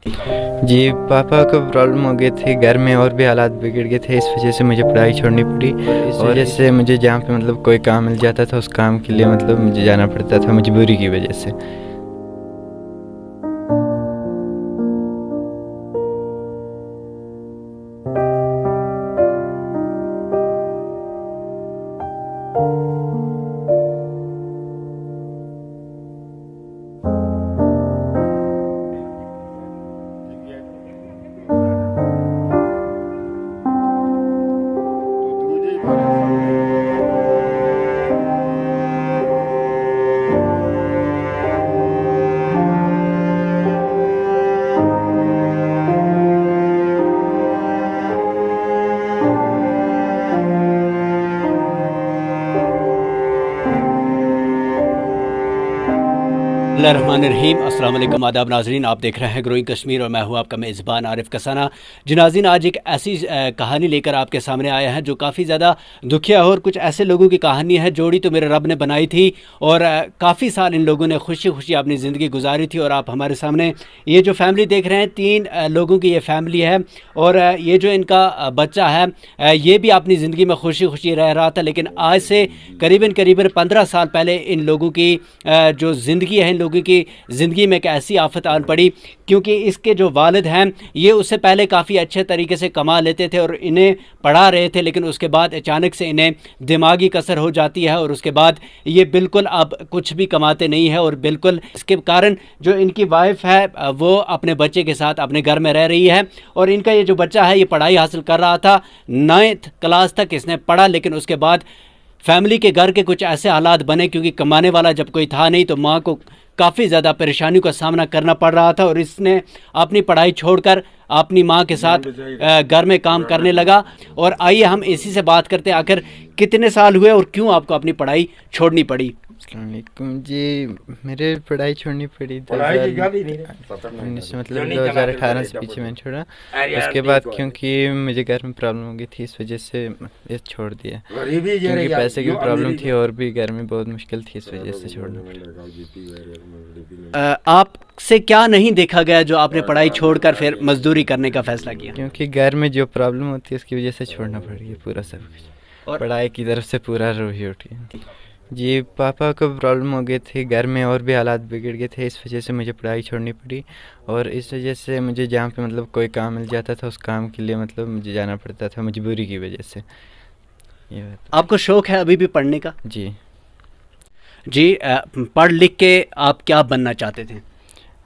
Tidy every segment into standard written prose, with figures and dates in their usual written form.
جی پاپا کو پرابلم ہو گئی تھی گھر میں، اور بھی حالات بگڑ گئے تھے، اس وجہ سے مجھے پڑھائی چھوڑنی پڑی، اور اس سے مجھے جہاں پہ مطلب کوئی کام مل جاتا تھا اس کام کے لیے مطلب مجھے جانا پڑتا تھا مجبوری کی وجہ سے۔ بسم اللہ الرحمن الرحیم، السلام علیکم، آداب ناظرین، آپ دیکھ رہے ہیں گروئنگ کشمیر اور میں ہوں آپ کا میزبان عارف کسانہ۔ جی ناظرین، آج ایک ایسی کہانی لے کر آپ کے سامنے آیا ہے جو کافی زیادہ دکھیا ہے، اور کچھ ایسے لوگوں کی کہانی ہے، جوڑی تو میرے رب نے بنائی تھی اور کافی سال ان لوگوں نے خوشی خوشی اپنی زندگی گزاری تھی، اور آپ ہمارے سامنے یہ جو فیملی دیکھ رہے ہیں، 3 لوگوں کی یہ فیملی ہے، اور یہ جو ان کا بچہ ہے یہ بھی اپنی زندگی میں خوشی خوشی رہ رہا تھا، لیکن آج سے قریباً 15 سال پہلے ان لوگوں کی جو زندگی ہے، ان لوگوں کی زندگی میں ایک ایسی آفت آن پڑی، کیونکہ اس کے جو والد ہیں یہ اس سے پہلے کافی اچھے طریقے سے کما لیتے تھے اور انہیں پڑھا رہے تھے، لیکن اس کے بعد اچانک سے انہیں دماغی کثر ہو جاتی ہے، اور اس کے بعد یہ بالکل اب کچھ بھی کماتے نہیں ہے، اور بالکل اس کے کارن جو ان کی وائف ہے وہ اپنے بچے کے ساتھ اپنے گھر میں رہ رہی ہے، اور ان کا یہ جو بچہ ہے یہ پڑھائی حاصل کر رہا تھا، 9th کلاس تک اس نے پڑھا، لیکن اس کے بعد فیملی کے گھر کے کچھ ایسے حالات بنے، کیونکہ کمانے والا جب کوئی تھا نہیں تو ماں کو کافی زیادہ پریشانیوں کا سامنا کرنا پڑ رہا تھا، اور اس نے اپنی پڑھائی چھوڑ کر اپنی ماں کے ساتھ گھر میں کام کرنے لگا۔ اور آئیے ہم اسی سے بات کرتے ہیں، آخر کتنے سال ہوئے اور کیوں آپ کو اپنی پڑھائی چھوڑنی پڑی؟ السلام علیکم جی، میرے پڑھائی چھوڑنی پڑی مطلب 2018 سے پیچھے میں نے چھوڑا، اس کے بعد کیونکہ مجھے گھر میں پرابلم ہو گئی تھی اس وجہ سے یہ چھوڑ دیا، کیونکہ پیسے کی پرابلم تھی اور بھی گھر میں بہت مشکل تھی، اس وجہ سے چھوڑنا پڑا۔ آپ سے کیا نہیں دیکھا گیا جو آپ نے پڑھائی چھوڑ کر پھر مزدوری کرنے کا فیصلہ کیا؟ کیونکہ گھر میں جو پرابلم ہوتی ہے اس کی وجہ سے چھوڑنا پڑ گیا پورا سب کچھ، اور پڑھائی کی طرف سے پورا روح اٹھ گیا۔ جی پاپا کو پرابلم ہو گئی تھی گھر میں، اور بھی حالات بگڑ گئے تھے، اس وجہ سے مجھے پڑھائی چھوڑنی پڑی، اور اس وجہ سے مجھے جہاں پہ مطلب کوئی کام مل جاتا تھا اس کام کے لیے مطلب مجھے جانا پڑتا تھا مجبوری کی وجہ سے۔ یہ بات آپ کو شوق ہے ابھی بھی پڑھنے کا؟ جی جی پڑھ لکھ کے آپ کیا بننا چاہتے تھے؟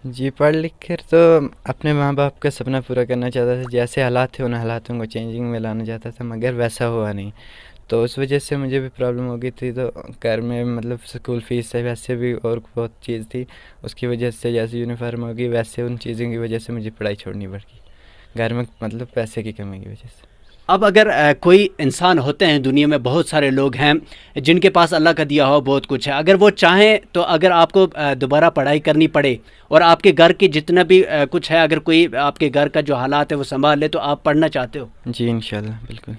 جی پڑھ لکھ کر تو اپنے ماں باپ کا سپنا پورا کرنا چاہتا تھا، جیسے حالات تھے ان حالاتوں کو چینجنگ میں لانا چاہتا تھا، مگر ویسا ہوا نہیں، تو اس وجہ سے مجھے بھی پرابلم ہو گئی تھی، تو گھر میں مطلب اسکول فیس سے ویسے بھی اور بہت چیز تھی، اس کی وجہ سے جیسے یونیفارم ہوگی ویسے ان چیزوں کی وجہ سے مجھے پڑھائی چھوڑنی پڑ گئی، گھر میں مطلب پیسے کی کمی کی وجہ سے۔ اب اگر کوئی انسان ہوتے ہیں دنیا میں، بہت سارے لوگ ہیں جن کے پاس اللہ کا دیا ہوا بہت کچھ ہے، اگر وہ چاہیں تو اگر آپ کو دوبارہ پڑھائی کرنی پڑے اور آپ کے گھر کی جتنا بھی کچھ ہے، اگر کوئی آپ کے گھر کا جو حالات ہے وہ سنبھال لے، تو آپ پڑھنا چاہتے ہو؟ جی انشاءاللہ بالکل۔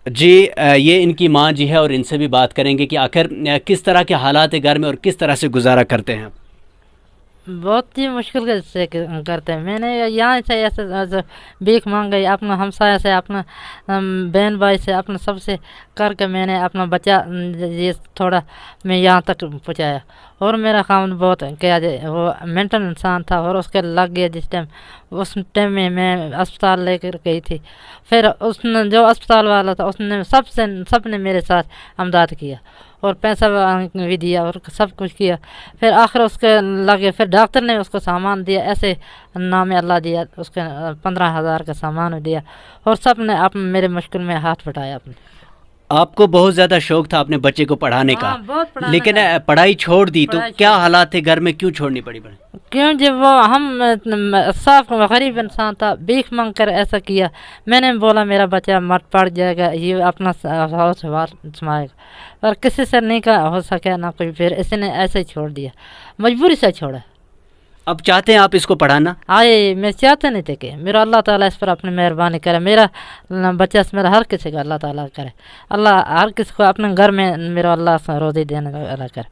جی یہ ان کی ماں جی ہے، اور ان سے بھی بات کریں گے کہ آخر کس طرح کے حالات ہیں گھر میں اور کس طرح سے گزارا کرتے ہیں۔ بہت ہی مشکل سے کرتے ہیں، میں نے یہاں سے ایسے بھیک مانگی، اپنا ہمسایہ سے، اپنا بہن بھائی سے، اپنا سب سے کر کے میں نے اپنا بچہ یہ تھوڑا میں یہاں تک پہنچایا، اور میرا خاوند بہت کیا وہ مینٹل انسان تھا، اور اس کے لگ گیا جس ٹائم میں اسپتال لے کر گئی تھی، پھر اس نے جو اسپتال والا تھا اس نے سب نے میرے ساتھ امداد کیا، اور پیسہ بھی دیا اور سب کچھ کیا، پھر آخر اس کے لگے، پھر ڈاکٹر نے اس کو سامان دیا، ایسے نام اللہ دیا، اس کے 15,000 کا سامان دیا، اور سب نے میرے مشکل میں ہاتھ بٹایا اپنے۔ آپ کو بہت زیادہ شوق تھا اپنے بچے کو پڑھانے کا، لیکن پڑھائی چھوڑ دی، تو کیا حالات تھے گھر میں، کیوں چھوڑنی پڑی؟ کیوں جب وہ ہم صاف غریب انسان تھا، بھیک مانگ کر ایسا کیا، میں نے بولا میرا بچہ مت پڑ جائے گا، یہ اپنا ہاؤس سنبھالے گا، اور کسی سے نہیں کا ہو سکے نہ کوئی، پھر اس نے ایسے ہی چھوڑ دیا، مجبوری سے چھوڑا۔ اب چاہتے ہیں آپ اس کو پڑھانا؟ میں چاہتے نہیں تھے کہ میرا اللہ تعالیٰ اس پر اپنی مہربانی کرے، میرا بچہ اس میرا ہر کسی کا اللہ تعالیٰ کرے، اللہ ہر کسی کو اپنے گھر میں میرا اللہ سے روزی دینے والا کرے۔